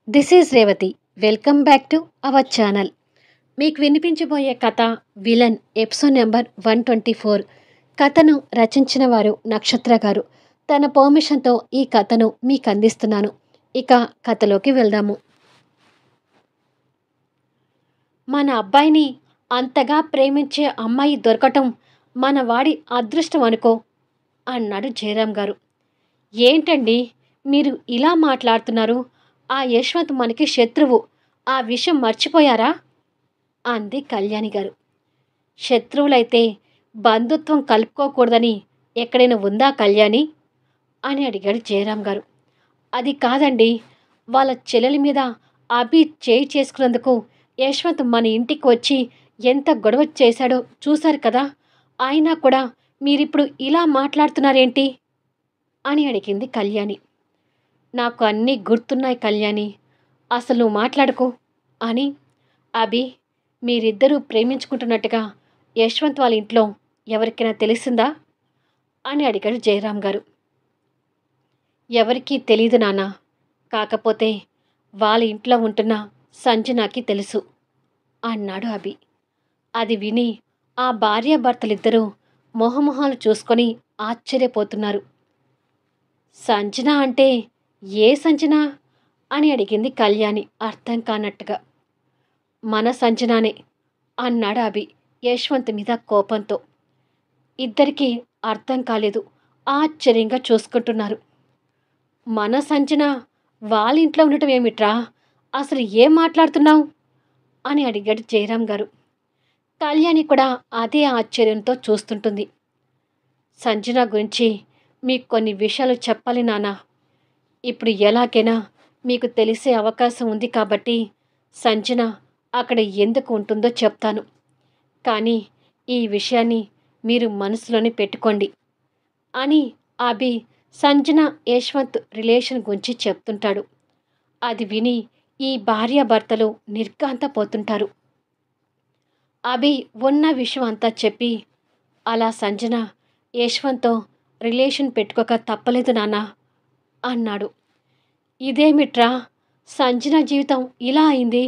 This is Revathi. Welcome back to our channel. మీకు వినిపించబోయే కథ villain episode number 124. కథను రచించిన వారు నక్షత్ర గారు. తన పర్మిషన్తో ఈ కథను మీకు అందిస్తున్నాను. ఇక కథలోకి వెళ్దాము. మన అబ్బాయిని అంతగా ప్రేమించే అమ్మాయి దొరకటం మన వాడి అదృష్టం అనుకో అన్నాడు జయరాం గారు. ఏంటండి మీరు ఇలా మాట్లాడుతున్నారు? ఆ యశ్వంత్ మనకి శత్రువు. ఆ విషయం మర్చిపోయారా? అంది కళ్యాణి గారు. శత్రువులైతే బంధుత్వం కలుపుకోకూడదని ఎక్కడైనా ఉందా కళ్యాణి అని అడిగాడు జయరాం గారు. అది కాదండి, వాళ్ళ చెల్లెలి మీద అభి చేయి చేసుకున్నందుకు యశ్వంత్ మన ఇంటికి వచ్చి ఎంత గొడవ చేశాడో చూశారు కదా. అయినా కూడా మీరిప్పుడు ఇలా మాట్లాడుతున్నారేంటి అని అడిగింది కళ్యాణి. నాకు అన్నీ గుర్తున్నాయి కళ్యాణి, అసలు నువ్వు మాట్లాడుకో అని. అభి, మీరిద్దరూ ప్రేమించుకుంటున్నట్టుగా యశ్వంత్ వాళ్ళ ఇంట్లో ఎవరికైనా తెలిసిందా అని అడిగాడు జయరాం గారు. ఎవరికీ తెలీదు నాన్న, కాకపోతే వాళ్ళ ఇంట్లో ఉంటున్న సంజనాకి తెలుసు అన్నాడు అభి. అది విని ఆ భార్యాభర్తలిద్దరూ మొహమొహాలు చూసుకొని ఆశ్చర్యపోతున్నారు. సంజన అంటే ఏ సంజన అని అడిగింది కళ్యాణి అర్థం కానట్టుగా. మన సంజనానే అన్నాడు అభి యశ్వంత్ మీద కోపంతో. ఇద్దరికీ అర్థం కాలేదు, ఆశ్చర్యంగా చూసుకుంటున్నారు. మన సంజన వాళ్ళ ఇంట్లో ఉండటం ఏమిట్రా? అసలు ఏం మాట్లాడుతున్నావు అని అడిగాడు జయరాం గారు. కళ్యాణి కూడా అదే ఆశ్చర్యంతో చూస్తుంటుంది. సంజన గురించి మీకు కొన్ని విషయాలు చెప్పాలి నాన్న. ఇప్పుడు ఎలాగైనా మీకు తెలిసే అవకాశం ఉంది కాబట్టి సంజన అక్కడ ఎందుకు ఉంటుందో చెప్తాను. కానీ ఈ విషయాన్ని మీరు మనసులోనే పెట్టుకోండి అని అభి సంజన యశ్వంత్ రిలేషన్ గురించి చెప్తుంటాడు. అది విని ఈ భార్యాభర్తలు నిర్ఘాంతపోతుంటారు. అభి ఉన్న విషయం అంతా చెప్పి, అలా సంజన యశ్వంత్తో రిలేషన్ పెట్టుకోక తప్పలేదు నాన్న అన్నాడు. ఇదేమిట్రా, సంజన జీవితం ఇలా అయింది,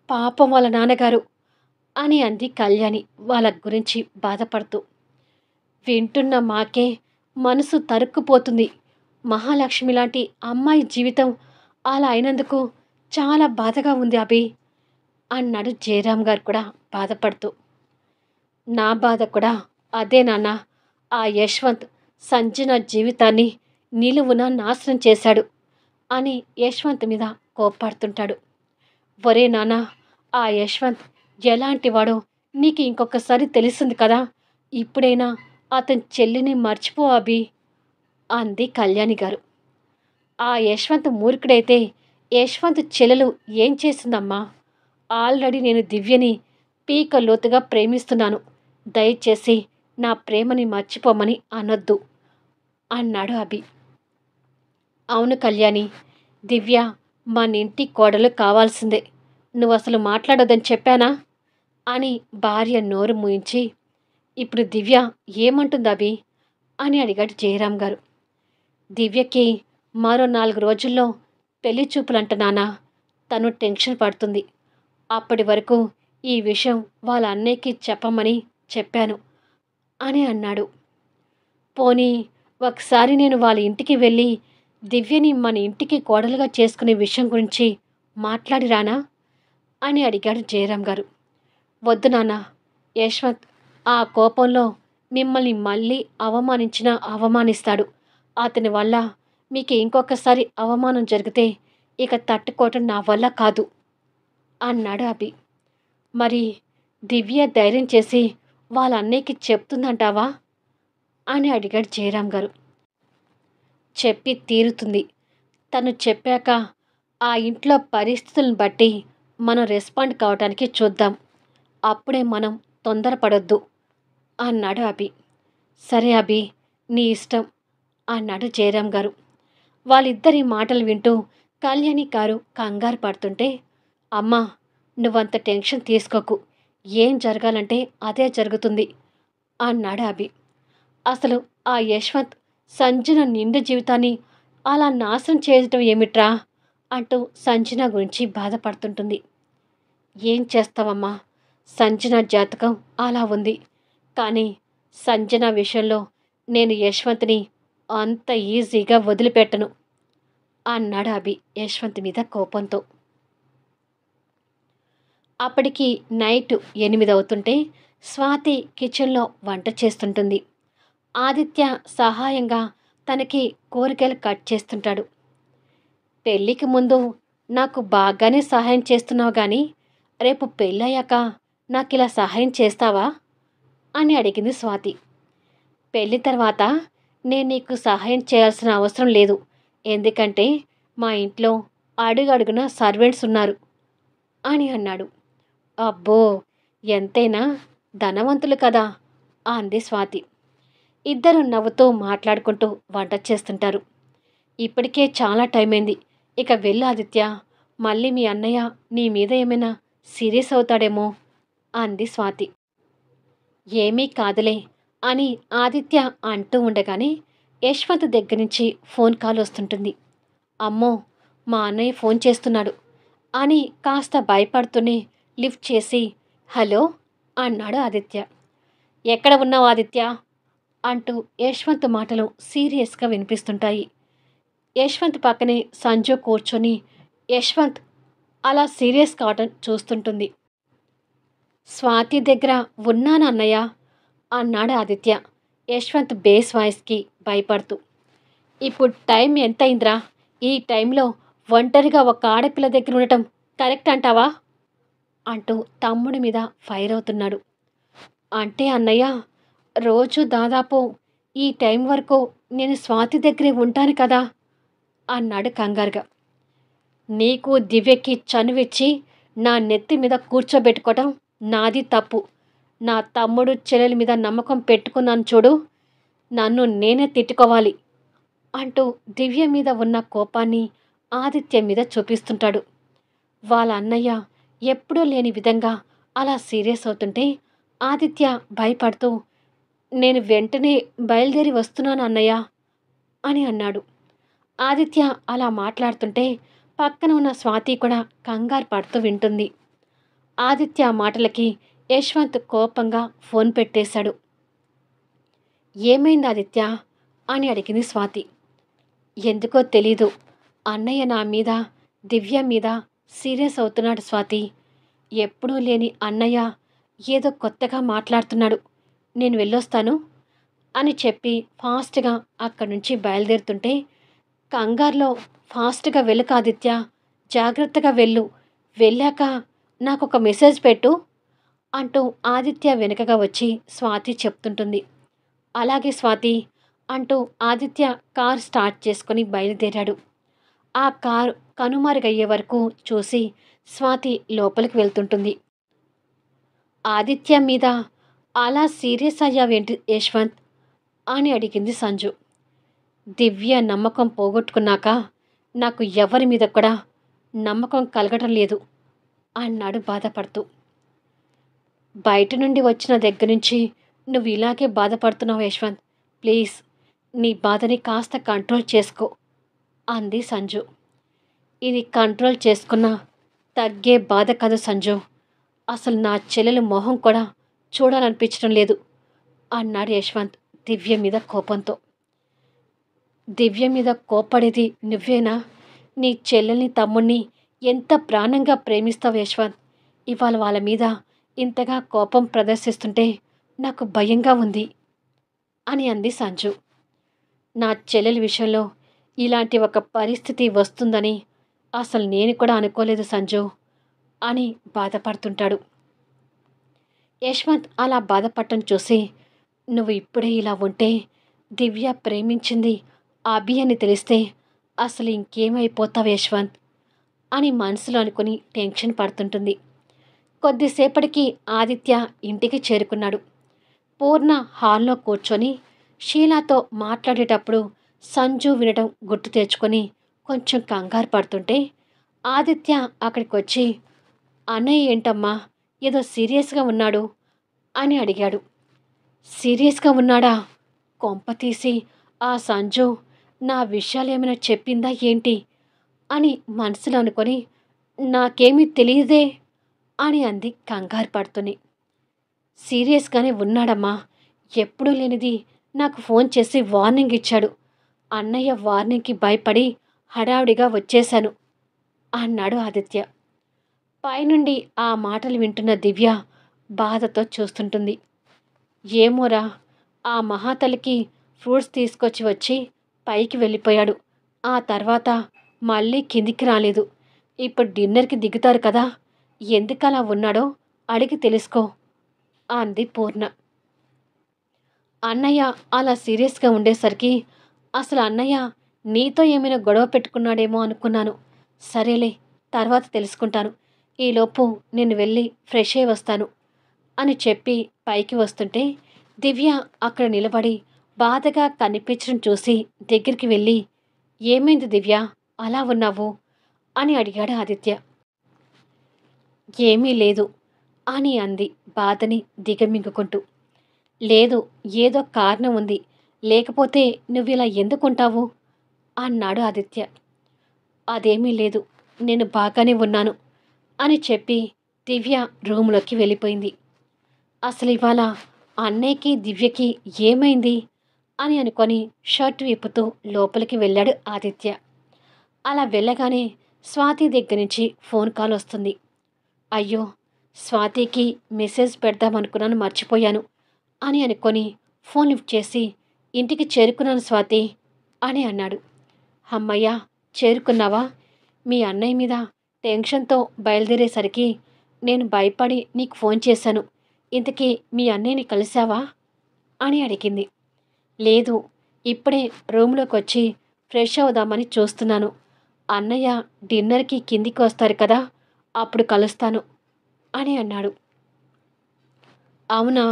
పాపం వాళ్ళ నాన్నగారు అని అంది కళ్యాణి వాళ్ళ గురించి బాధపడుతూ. వింటున్న మాకే మనసు తరుక్కుపోతుంది. మహాలక్ష్మి లాంటి అమ్మాయి జీవితం అలా అయినందుకు చాలా బాధగా ఉంది అభి అన్నాడు జయరాం గారు కూడా బాధపడుతూ. నా బాధ కూడా అదే నాన్న. ఆ యశ్వంత్ సంజన జీవితాన్ని నిలువున నాశనం చేశాడు అని యశ్వంత్ మీద కోప్పడుతుంటాడు. ఒరే నాన్న, ఆ యశ్వంత్ ఎలాంటివాడో నీకు ఇంకొకసారి తెలిసింది కదా. ఇప్పుడైనా అతని చెల్లిని మర్చిపో అభి అంది కళ్యాణి గారు. ఆ యశ్వంత్ మూర్ఖుడైతే యశ్వంత్ చెల్లెలు ఏం చేసిందమ్మా? ఆల్రెడీ నేను దివ్యని పీక లోతుగా ప్రేమిస్తున్నాను. దయచేసి నా ప్రేమని మర్చిపోమని అనొద్దు అన్నాడు అభి. అవును కళ్యాణి, దివ్య మన ఇంటి కోడలు కావాల్సిందే. నువ్వు అసలు మాట్లాడొద్దని చెప్పానా అని భార్య నోరు మూయించి, ఇప్పుడు దివ్య ఏమంటుంది అభి అని అడిగాడు జయరాం గారు. దివ్యకి మరో 4 రోజుల్లో పెళ్లి చూపులంట నాన్న. తను టెన్షన్ పడుతుంది. అప్పటి వరకు ఈ విషయం వాళ్ళ అన్నయ్యకి చెప్పమని చెప్పాను అని అన్నాడు. పోనీ ఒకసారి నేను వాళ్ళ ఇంటికి వెళ్ళి దివ్యని మన ఇంటికి కోడలుగా చేసుకునే విషయం గురించి మాట్లాడి రానా అని అడిగాడు జయరాం గారు. వద్దు నాన్న, యశ్వంత్ ఆ కోపంలో మిమ్మల్ని మళ్ళీ అవమానించినా అవమానిస్తాడు. అతని వల్ల మీకు ఇంకొకసారి అవమానం జరిగితే ఇక తట్టుకోవటం నా వల్ల కాదు అన్నాడు అభి. మరి దివ్య ధైర్యం చేసి వాళ్ళ అన్నయ్యకి చెప్తుందంటావా అని అడిగాడు జయరాం గారు. చెప్పి తీరుతుంది. తను చెప్పాక ఆ ఇంట్లో పరిస్థితులను బట్టి మనం రెస్పాండ్ కావటానికి చూద్దాం. అప్పుడే మనం తొందరపడొద్దు అన్నాడు అభి. సరే అభి, నీ ఇష్టం అన్నాడు జయరాం గారు. వాళ్ళిద్దరి మాటలు వింటూ కళ్యాణి గారు కంగారు పడుతుంటే, అమ్మా నువ్వంత టెన్షన్ తీసుకోకు, ఏం జరగాలంటే అదే జరుగుతుంది అన్నాడు అభి. అసలు ఆ యశ్వంత్ సంజన నిండు జీవితాన్ని అలా నాశనం చేయటం ఏమిట్రా అంటూ సంజన గురించి బాధపడుతుంటుంది. ఏం చేస్తావమ్మా, సంజన జాతకం అలా ఉంది. కానీ సంజన విషయంలో నేను యశ్వంత్ని అంత ఈజీగా వదిలిపెట్టను అన్నాడు అభి యశ్వంత్ మీద కోపంతో. అప్పటికి నైట్ 8 అవుతుంటే స్వాతి కిచెన్లో వంట చేస్తుంటుంది. ఆదిత్య సహాయంగా తనకి కూరగాయలు కట్ చేస్తుంటాడు. పెళ్ళికి ముందు నాకు బాగానే సహాయం చేస్తున్నావు కానీ రేపు పెళ్ళయ్యాక నాకిలా సహాయం చేస్తావా అని అడిగింది స్వాతి. పెళ్ళి తర్వాత నేను నీకు సహాయం చేయాల్సిన అవసరం లేదు. ఎందుకంటే మా ఇంట్లో అడుగడుగున సర్వెంట్స్ ఉన్నారు అని అన్నాడు. అబ్బో, ఎంతైనా ధనవంతులు కదా అంది స్వాతి. ఇద్దరు నవ్వుతూ మాట్లాడుకుంటూ వంట చేస్తుంటారు. ఇప్పటికే చాలా టైం అయింది, ఇక వెళ్ళు ఆదిత్య. మళ్ళీ మీ అన్నయ్య నీ మీద ఏమైనా సీరియస్ అవుతాడేమో అంది స్వాతి. ఏమీ కాదులే అని ఆదిత్య అంటూ ఉండగానే యశ్వంత్ దగ్గర నుంచి ఫోన్ కాల్ వస్తుంటుంది. అమ్మో, మా అన్నయ్య ఫోన్ చేస్తున్నాడు అని కాస్త భయపడుతూనే లిఫ్ట్ చేసి హలో అన్నాడు ఆదిత్య. ఎక్కడ ఉన్నావు ఆదిత్య అంటూ యశ్వంత్ మాటలు సీరియస్గా వినిపిస్తుంటాయి. యశ్వంత్ పక్కనే సంజు కూర్చొని యశ్వంత్ అలా సీరియస్ కావటం చూస్తుంటుంది. స్వాతి దగ్గర ఉన్నాను అన్నయ్య అన్నాడు ఆదిత్య యశ్వంత్ బేస్ వాయిస్కి భయపడుతూ. ఇప్పుడు టైం ఎంతైందిరా? ఈ టైంలో ఒంటరిగా ఒక ఆడపిల్ల దగ్గర ఉండటం కరెక్ట్ అంటావా అంటూ తమ్ముడి మీద ఫైర్ అవుతున్నాడు. అంటే అన్నయ్య, రోజు దాదాపు ఈ టైం వరకు నేను స్వాతి దగ్గరే ఉంటాను కదా అన్నాడు కంగారుగా. నీకు దివ్యకి చనువిచ్చి నా నెత్తి మీద కూర్చోబెట్టుకోవటం నాది తప్పు. నా తమ్ముడు చెల్లెల మీద నమ్మకం పెట్టుకున్నాను చూడు, నన్ను నేనే తిట్టుకోవాలి అంటూ దివ్య మీద ఉన్న కోపాన్ని ఆదిత్య మీద చూపిస్తుంటాడు. వాళ్ళ అన్నయ్య ఎప్పుడూ లేని విధంగా అలా సీరియస్ అవుతుంటే ఆదిత్య భయపడుతూ నేను వెంటనే బయలుదేరి వస్తున్నాను అన్నయ్య అని అన్నాడు. ఆదిత్య అలా మాట్లాడుతుంటే పక్కన ఉన్న స్వాతి కూడా కంగారు పడుతూ వింటుంది. ఆదిత్య మాటలకి యశ్వంత్ కోపంగా ఫోన్ పెట్టేశాడు. ఏమైంది ఆదిత్య అని అడిగింది స్వాతి. ఎందుకో తెలీదు, అన్నయ్య నా మీద దివ్య మీద సీరియస్ అవుతున్నాడు స్వాతి. ఎప్పుడూ లేని అన్నయ్య ఏదో కొత్తగా మాట్లాడుతున్నాడు. నేను వెళ్ళొస్తాను అని చెప్పి ఫాస్ట్గా అక్కడి నుంచి బయలుదేరుతుంటే కంగారులో ఫాస్ట్గా వెళ్ళు ఆదిత్య, జాగ్రత్తగా వెళ్ళు, వెళ్ళాక నాకు ఒక మెసేజ్ పెట్టు అంటూ ఆదిత్య వెనుకగా వచ్చి స్వాతి చెప్తుంటుంది. అలాగే స్వాతి అంటూ ఆదిత్య కార్ స్టార్ట్ చేసుకొని బయలుదేరాడు. ఆ కారు కనుమరుగయ్యే వరకు చూసి స్వాతి లోపలికి వెళ్తుంటుంది. ఆదిత్య మీద అలా సీరియస్ అయ్యావేంటి యశ్వంత్ అని అడిగింది సంజు. దివ్య నమ్మకం పోగొట్టుకున్నాక నాకు ఎవరి మీద కూడా నమ్మకం కలగటం లేదు అన్నాడు బాధపడుతూ. బయట నుండి వచ్చిన దగ్గర నుంచి నువ్వు ఇలాగే బాధపడుతున్నావు యశ్వంత్, ప్లీజ్ నీ బాధని కాస్త కంట్రోల్ చేసుకో అంది సంజు. ఇది కంట్రోల్ చేసుకున్నా తగ్గే బాధ కాదు సంజు, అసలు నా చెల్లెలు మొహం కూడా చూడాలనిపించడం లేదు అన్నాడు యశ్వంత్ దివ్య మీద కోపంతో. దివ్య మీద కోపడేది నువ్వేనా? నీ చెల్లెల్ని తమ్ముణ్ణి ఎంత ప్రాణంగా ప్రేమిస్తావు యశ్వంత్, ఇవాళ వాళ్ళ మీద ఇంతగా కోపం ప్రదర్శిస్తుంటే నాకు భయంగా ఉంది అని అంది సంజు. నా చెల్లెలి విషయంలో ఇలాంటి ఒక పరిస్థితి వస్తుందని అసలు నేను కూడా అనుకోలేదు సంజు అని బాధపడుతుంటాడు. యశ్వంత్ అలా బాధపడటం చూసి నువ్వు ఇప్పుడే ఇలా ఉంటే దివ్య ప్రేమించింది అభి అని తెలిస్తే అసలు ఇంకేమైపోతావు యశ్వంత్ అని మనసులో అనుకుని టెన్షన్ పడుతుంటుంది. కొద్దిసేపటికి ఆదిత్య ఇంటికి చేరుకున్నాడు. పూర్ణ హాల్లో కూర్చొని షీలాతో మాట్లాడేటప్పుడు సంజు వినడం గుర్తు తెచ్చుకొని కొంచెం కంగారు పడుతుంటే ఆదిత్య అక్కడికి వచ్చి అన్నయ్య ఏంటమ్మా ఏదో సీరియస్గా ఉన్నాడు అని అడిగాడు. సీరియస్గా ఉన్నాడా? కొంప తీసి ఆ సంజు నా విషయాలు ఏమైనా చెప్పిందా ఏంటి అని మనసులో అనుకొని, నాకేమీ తెలియదే అని అంది కంగారు పడుతూనే. సీరియస్‌గానే ఉన్నాడమ్మా. ఎప్పుడూ లేనిది నాకు ఫోన్ చేసి వార్నింగ్ ఇచ్చాడు. అన్నయ్య వార్నింగ్‌కి భయపడి హడావిడిగా వచ్చేశాను అన్నాడు ఆదిత్య. పైనుండి ఆ మాటలు వింటున్న దివ్య బాధతో చూస్తుంటుంది. ఏమోరా, ఆ మహాతలికి ఫ్రూట్స్ తీసుకొచ్చి వచ్చి పైకి వెళ్ళిపోయాడు. ఆ తర్వాత మళ్ళీ కిందికి రాలేదు. ఇప్పుడు డిన్నర్‌కి దిగుతారు కదా! ఎందుకలా ఉన్నాడో అడిగి తెలుసుకో అంది పూర్ణ. అన్నయ్య అలా సీరియస్‌గా ఉండేసరికి అసలు అన్నయ్య నీతో ఏమైనా గొడవ పెట్టుకున్నాడేమో అనుకున్నాను. సరేలే, తర్వాత తెలుసుకుంటాను. ఈలోపు నేను వెళ్ళి ఫ్రెష్ అయ్యి వస్తాను అని చెప్పి పైకి వస్తుంటే దివ్య అక్కడ నిలబడి బాధగా కనిపించడం చూసి దగ్గరికి వెళ్ళి, ఏమైంది దివ్య, అలా ఉన్నావు అని అడిగాడు ఆదిత్య. ఏమీ లేదు అని అంది బాధని దిగమింగుకుంటూ. లేదు, ఏదో కారణం ఉంది. లేకపోతే నువ్విలా ఎందుకుంటావు అన్నాడు ఆదిత్య. అదేమీ లేదు, నేను బాగానే ఉన్నాను అని చెప్పి దివ్య రూములోకి వెళ్ళిపోయింది. అసలు ఇవాళ అన్నయ్యకి దివ్యకి ఏమైంది అని అనుకొని షర్ట్ విప్పుతూ లోపలికి వెళ్ళాడు ఆదిత్య. అలా వెళ్ళగానే స్వాతి దగ్గర నుంచి ఫోన్ కాల్ వస్తుంది. అయ్యో, స్వాతికి మెసేజ్ పెడదామనుకున్నాను, మర్చిపోయాను అని అనుకొని ఫోన్ లిఫ్ట్ చేసి, ఇంటికి చేరుకున్నాను స్వాతి అని అన్నాడు. హమ్మయ్య, చేరుకున్నావా? మీ అన్నయ్య మీద టెన్షన్తో బయలుదేరేసరికి నేను భయపడి నీకు ఫోన్ చేశాను. ఇంతకీ మీ అన్నయ్యని కలిశావా అని అడిగింది. లేదు, ఇప్పుడే రూమ్లోకి వచ్చి ఫ్రెష్ అవుదామని చూస్తున్నాను. అన్నయ్య డిన్నర్కి కిందికి వస్తారు కదా, అప్పుడు కలుస్తాను అని అన్నాడు. అవునా,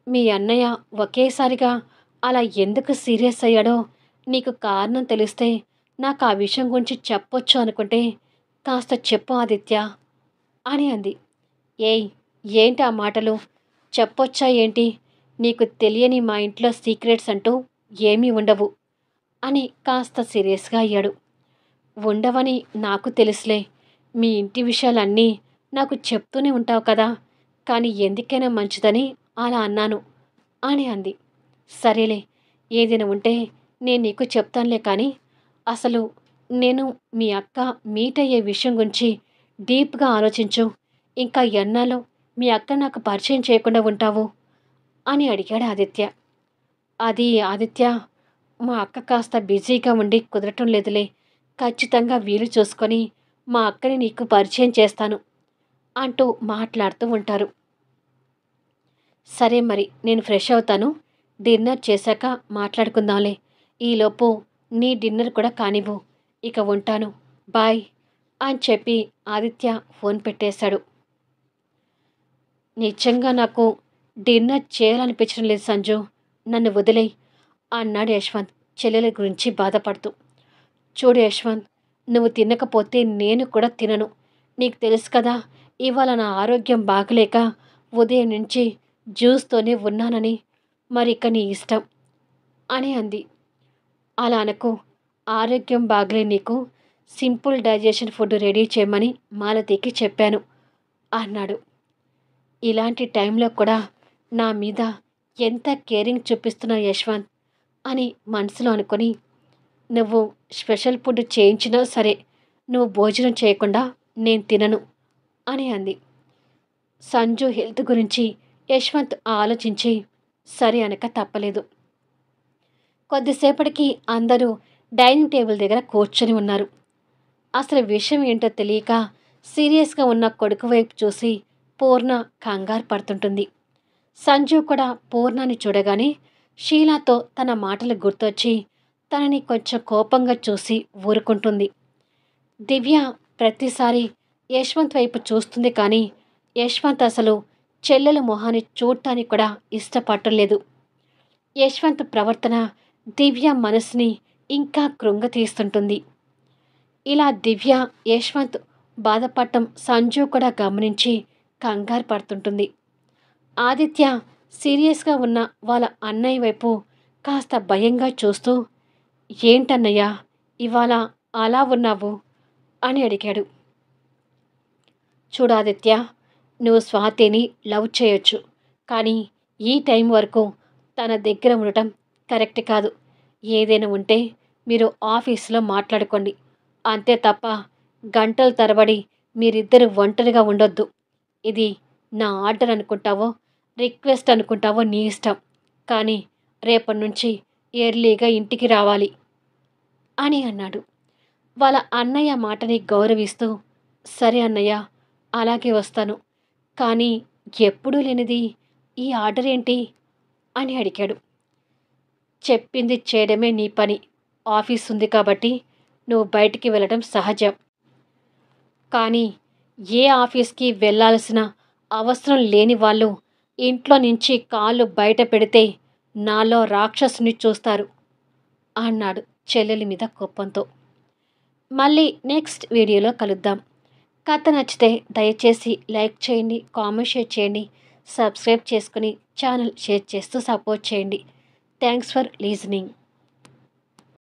మీ అన్నయ్య ఒకేసారిగా అలా ఎందుకు సీరియస్ అయ్యాడో నీకు కారణం తెలిస్తే నాకు ఆ విషయం గురించి చెప్పొచ్చు అనుకుంటే కాస్త చెప్పు ఆదిత్య అని అంది. ఏయ్, ఏంటి ఆ మాటలు? చెప్పొచ్చా ఏంటి? నీకు తెలియని మా ఇంట్లో సీక్రెట్స్ అంటూ ఏమీ ఉండవు అని కాస్త సీరియస్గా అయ్యాడు. ఉండవని నాకు తెలుసులే. మీ ఇంటి విషయాలన్నీ నాకు చెప్తూనే ఉంటావు కదా, కానీ ఎందుకైనా మంచిదని అలా అన్నాను అని అంది. సరేలే, ఏదైనా ఉంటే నేను నీకు చెప్తానులే, కానీ అసలు నేను మీ అక్క మీట్ అయ్యే విషయం గురించి డీప్గా ఆలోచించు. ఇంకా ఎన్నాళ్ళు మీ అక్క నాకు పరిచయం చేయకుండా ఉంటావు అని అడిగాడు ఆదిత్య. అది ఆదిత్య, మా అక్క కాస్త బిజీగా ఉండి కుదరటం లేదులే. ఖచ్చితంగా వీలు చూసుకొని మా అక్కని నీకు పరిచయం చేస్తాను అంటూ మాట్లాడుతూ ఉంటారు. సరే మరి, నేను ఫ్రెష్ అవుతాను. డిన్నర్ చేశాక మాట్లాడుకుందాంలే. ఈలోపు నీ డిన్నర్ కూడా కానివ్వు. ఇక ఉంటాను, బాయ్ అని చెప్పి ఆదిత్య ఫోన్ పెట్టేశాడు. నిజంగా నాకు డిన్నర్ చేయాలనిపించడం లేదు సంజు, నన్ను వదిలేయ్ అన్నాడు యశ్వంత్ చెల్లెల గురించి బాధపడుతూ. చూడు యశ్వంత్, నువ్వు తినకపోతే నేను కూడా తినను. నీకు తెలుసు కదా, ఇవాళ నా ఆరోగ్యం బాగలేక ఉదయం నుంచి జ్యూస్తోనే ఉన్నానని. మరి ఇక నీ ఇష్టం అని అంది. అలా అనకు. ఆరోగ్యం బాగలే నీకు సింపుల్ డైజెషన్ ఫుడ్ రెడీ చేయమని మాలతికి చెప్పాను అన్నాడు. ఇలాంటి టైంలో కూడా నా మీద ఎంత కేరింగ్ చూపిస్తున్నావు యశ్వంత్ అని మనసులో అనుకొని, నువ్వు స్పెషల్ ఫుడ్ చేయించినా సరే నువ్వు భోజనం చేయకుండా నేను తినను అని అంది. సంజు హెల్త్ గురించి యశ్వంత్ ఆలోచించి సరే అనక తప్పలేదు. కొద్దిసేపటికి అందరూ డైనింగ్ టేబుల్ దగ్గర కూర్చొని ఉన్నారు. అసలు విషయం ఏంటో తెలియక సీరియస్గా ఉన్న కొడుకు వైపు చూసి పూర్ణ కంగారు పడుతుంటుంది. సంజు కూడా పూర్ణని చూడగానే షీలాతో తన మాటలు గుర్తొచ్చి తనని కొంచెం కోపంగా చూసి ఊరుకుంటుంది. దివ్య ప్రతిసారి యశ్వంత్ వైపు చూస్తుంది, కానీ యశ్వంత్ అసలు చెల్లెల మొహాన్ని చూడటానికి కూడా ఇష్టపడలేదు. యశ్వంత్ ప్రవర్తన దివ్య మనసుని ఇంకా కృంగతీస్తుంటుంది. ఇలా దివ్య యశ్వంత్ బాధపడటం సంజు కూడా గమనించి కంగారు పడుతుంటుంది. ఆదిత్య సీరియస్గా ఉన్న వాళ్ళ అన్నయ్య వైపు కాస్త భయంగా చూస్తూ, ఏంటన్నయ్య, ఇవాళ అలా ఉన్నావు అని అడిగాడు. చూడాదిత్య, నువ్వు స్వాతిని లవ్ చేయొచ్చు, కానీ ఈ టైం వరకు తన దగ్గర ఉండటం కరెక్ట్ కాదు. ఏదైనా ఉంటే మీరు ఆఫీసులో మాట్లాడుకోండి, అంతే తప్ప గంటల తరబడి మీరిద్దరు ఒంటరిగా ఉండొద్దు. ఇది నా ఆర్డర్ అనుకుంటావో రిక్వెస్ట్ అనుకుంటావో నీ ఇష్టం, కానీ రేపటి నుంచి ఎర్లీగా ఇంటికి రావాలి అని అన్నాడు. వాళ్ళ అన్నయ్య మాటని గౌరవిస్తూ, సరే అన్నయ్య, అలాగే వస్తాను, కానీ ఎప్పుడూ లేనిది ఈ ఆర్డర్ ఏంటి అని అడిగాడు. చెప్పింది చేయడమే నీ పని. ఆఫీస్ ఉంది కాబట్టి నువ్వు బయటికి వెళ్ళడం సహజం, కానీ ఏ ఆఫీస్కి వెళ్ళాల్సిన అవసరం లేని వాళ్ళు ఇంట్లో నుంచి కాళ్ళు బయట పెడితే నాలో రాక్షసుని చూస్తారు అన్నాడు చెల్లెలి మీద కోపంతో. మళ్ళీ నెక్స్ట్ వీడియోలో కలుద్దాం. కథ నచ్చితే దయచేసి లైక్ చేయండి, కామెంట్ షేర్ చేయండి, సబ్స్క్రైబ్ చేసుకుని ఛానల్ షేర్ చేస్తూ సపోర్ట్ చేయండి. Thanks for లీజనింగ్.